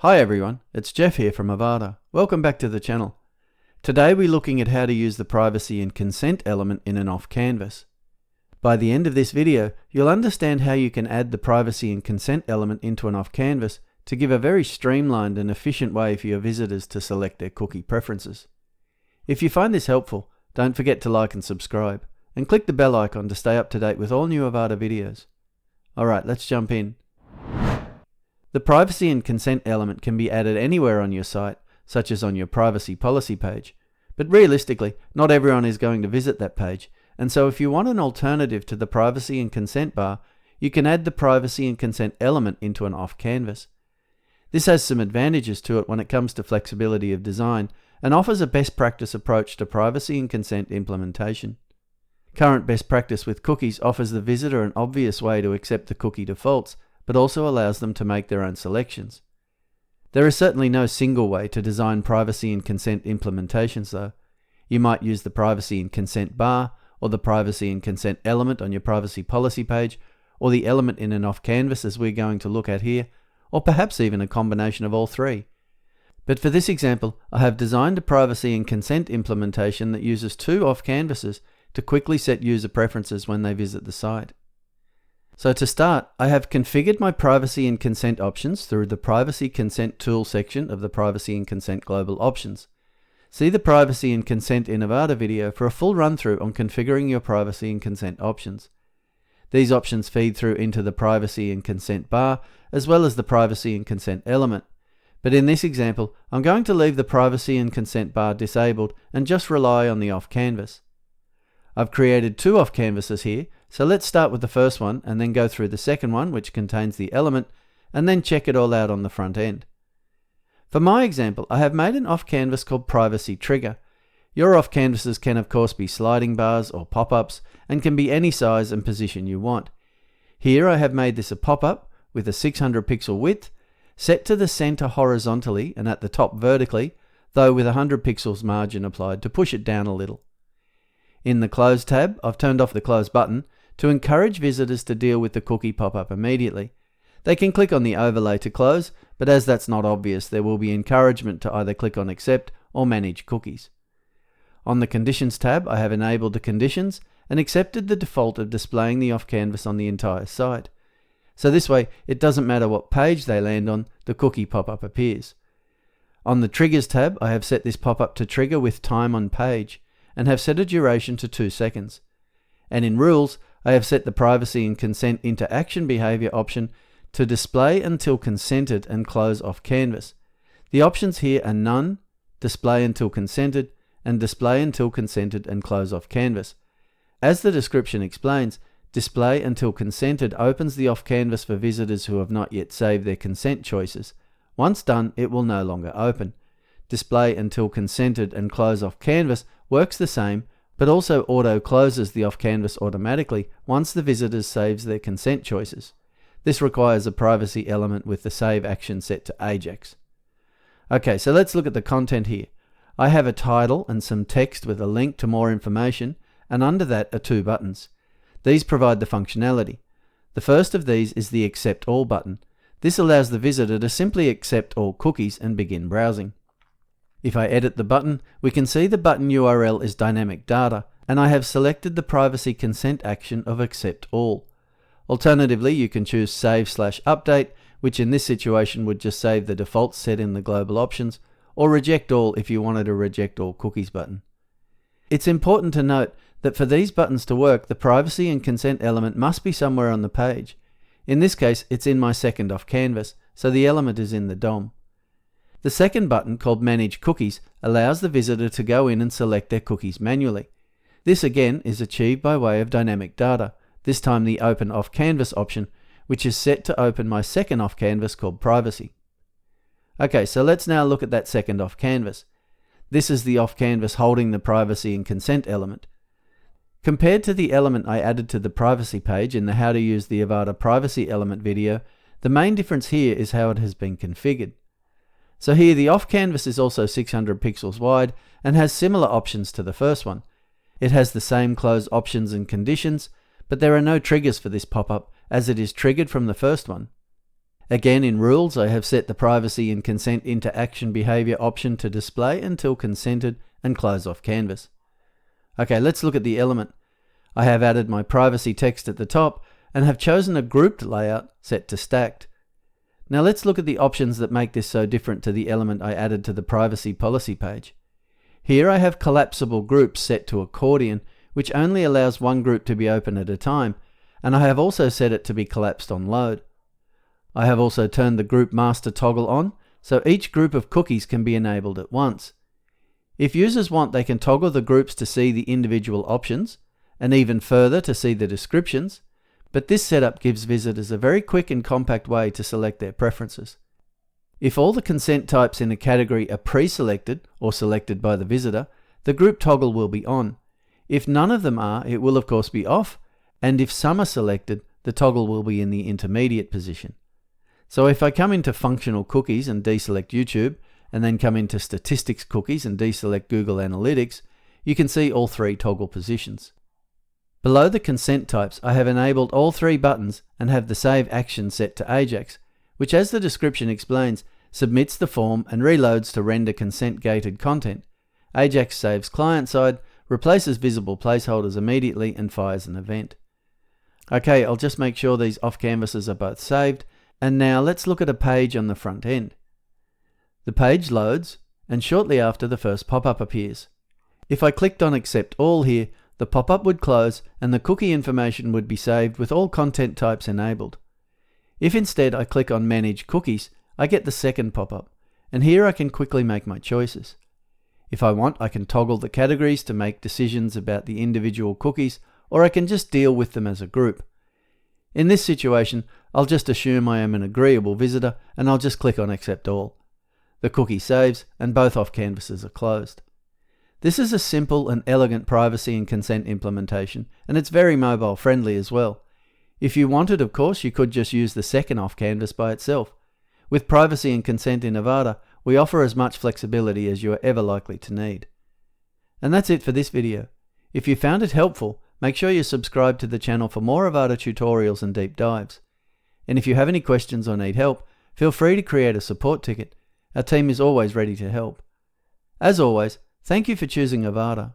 Hi everyone, it's Jeff here from Avada. Welcome back to the channel. Today we're looking at how to use the privacy and consent element in an off canvas. By the end of this video, you'll understand how you can add the privacy and consent element into an off canvas to give a very streamlined and efficient way for your visitors to select their cookie preferences. If you find this helpful, don't forget to like and subscribe, and click the bell icon to stay up to date with all new Avada videos. Alright, let's jump in. The privacy and consent element can be added anywhere on your site, such as on your privacy policy page. But realistically, not everyone is going to visit that page, and so if you want an alternative to the privacy and consent bar, you can add the privacy and consent element into an off canvas. This has some advantages to it when it comes to flexibility of design, and offers a best practice approach to privacy and consent implementation. Current best practice with cookies offers the visitor an obvious way to accept the cookie defaults, but also allows them to make their own selections. There is certainly no single way to design privacy and consent implementations though. You might use the privacy and consent bar, or the privacy and consent element on your privacy policy page, or the element in an off canvas as we're going to look at here, or perhaps even a combination of all three. But for this example, I have designed a privacy and consent implementation that uses two off canvases to quickly set user preferences when they visit the site. So to start, I have configured my privacy and consent options through the Privacy Consent Tool section of the Privacy and Consent Global Options. See the Privacy and Consent in Avada video for a full run-through on configuring your privacy and consent options. These options feed through into the Privacy and Consent bar, as well as the Privacy and Consent element. But in this example, I'm going to leave the Privacy and Consent bar disabled and just rely on the off canvas. I've created two off canvases here, so let's start with the first one and then go through the second one, which contains the element, and then check it all out on the front end. For my example, I have made an off canvas called Privacy Trigger. Your off canvases can of course be sliding bars or pop-ups, and can be any size and position you want. Here I have made this a pop-up with a 600 pixel width, set to the center horizontally and at the top vertically, though with 100 pixels margin applied to push it down a little. In the Close tab, I've turned off the Close button to encourage visitors to deal with the cookie pop-up immediately. They can click on the overlay to close, but as that's not obvious, there will be encouragement to either click on Accept or Manage Cookies. On the Conditions tab, I have enabled the conditions and accepted the default of displaying the off canvas on the entire site. So this way, it doesn't matter what page they land on, the cookie pop-up appears. On the Triggers tab, I have set this pop-up to trigger with time on page, and have set a duration to 2 seconds. And in Rules, I have set the Privacy and Consent Interaction Behavior option to display until consented and close off canvas. The options here are None, Display until consented, and Display until consented and close off canvas. As the description explains, Display until consented opens the off canvas for visitors who have not yet saved their consent choices. Once done, it will no longer open. Display until consented and close off canvas works the same, but also auto-closes the off canvas automatically once the visitor saves their consent choices. This requires a privacy element with the save action set to Ajax. Okay, so let's look at the content here. I have a title and some text with a link to more information, and under that are two buttons. These provide the functionality. The first of these is the Accept All button. This allows the visitor to simply accept all cookies and begin browsing. If I edit the button, we can see the button URL is dynamic data, and I have selected the privacy consent action of Accept All. Alternatively, you can choose Save/Update, which in this situation would just save the defaults set in the global options, or Reject All if you wanted a Reject All cookies button. It's important to note that for these buttons to work, the privacy and consent element must be somewhere on the page. In this case, it's in my second off canvas, so the element is in the DOM. The second button, called Manage Cookies, allows the visitor to go in and select their cookies manually. This again is achieved by way of dynamic data, this time the Open Off Canvas option, which is set to open my second off canvas called Privacy. Okay, so let's now look at that second off canvas. This is the off canvas holding the privacy and consent element. Compared to the element I added to the privacy page in the How to Use the Avada Privacy Element video, the main difference here is how it has been configured. So here the off canvas is also 600 pixels wide and has similar options to the first one. It has the same close options and conditions, but there are no triggers for this pop-up as it is triggered from the first one. Again, in rules, I have set the privacy and consent into action behavior option to display until consented and close off canvas. Okay, let's look at the element. I have added my privacy text at the top and have chosen a grouped layout set to stacked. Now let's look at the options that make this so different to the element I added to the privacy policy page. Here I have collapsible groups set to accordion, which only allows one group to be open at a time, and I have also set it to be collapsed on load. I have also turned the group master toggle on, so each group of cookies can be enabled at once. If users want, they can toggle the groups to see the individual options, and even further to see the descriptions, but this setup gives visitors a very quick and compact way to select their preferences. If all the consent types in a category are pre-selected or selected by the visitor, the group toggle will be on. If none of them are, it will of course be off, and if some are selected, the toggle will be in the intermediate position. So if I come into functional cookies and deselect YouTube, and then come into statistics cookies and deselect Google Analytics, you can see all three toggle positions. Below the consent types, I have enabled all three buttons and have the save action set to Ajax, which, as the description explains, submits the form and reloads to render consent-gated content. Ajax saves client-side, replaces visible placeholders immediately, and fires an event. Okay, I'll just make sure these off-canvases are both saved, and now let's look at a page on the front end. The page loads, and shortly after the first pop-up appears. If I clicked on Accept All here, the pop-up would close and the cookie information would be saved with all content types enabled. If instead I click on Manage Cookies, I get the second pop-up, and here I can quickly make my choices. If I want, I can toggle the categories to make decisions about the individual cookies, or I can just deal with them as a group. In this situation, I'll just assume I am an agreeable visitor and I'll just click on Accept All. The cookie saves and both off-canvases are closed. This is a simple and elegant privacy and consent implementation, and it's very mobile friendly as well. If you wanted, of course, you could just use the second off-canvas by itself. With privacy and consent in Avada, we offer as much flexibility as you are ever likely to need. And that's it for this video. If you found it helpful, make sure you subscribe to the channel for more Avada tutorials and deep dives. And if you have any questions or need help, feel free to create a support ticket. Our team is always ready to help. As always, thank you for choosing Avada.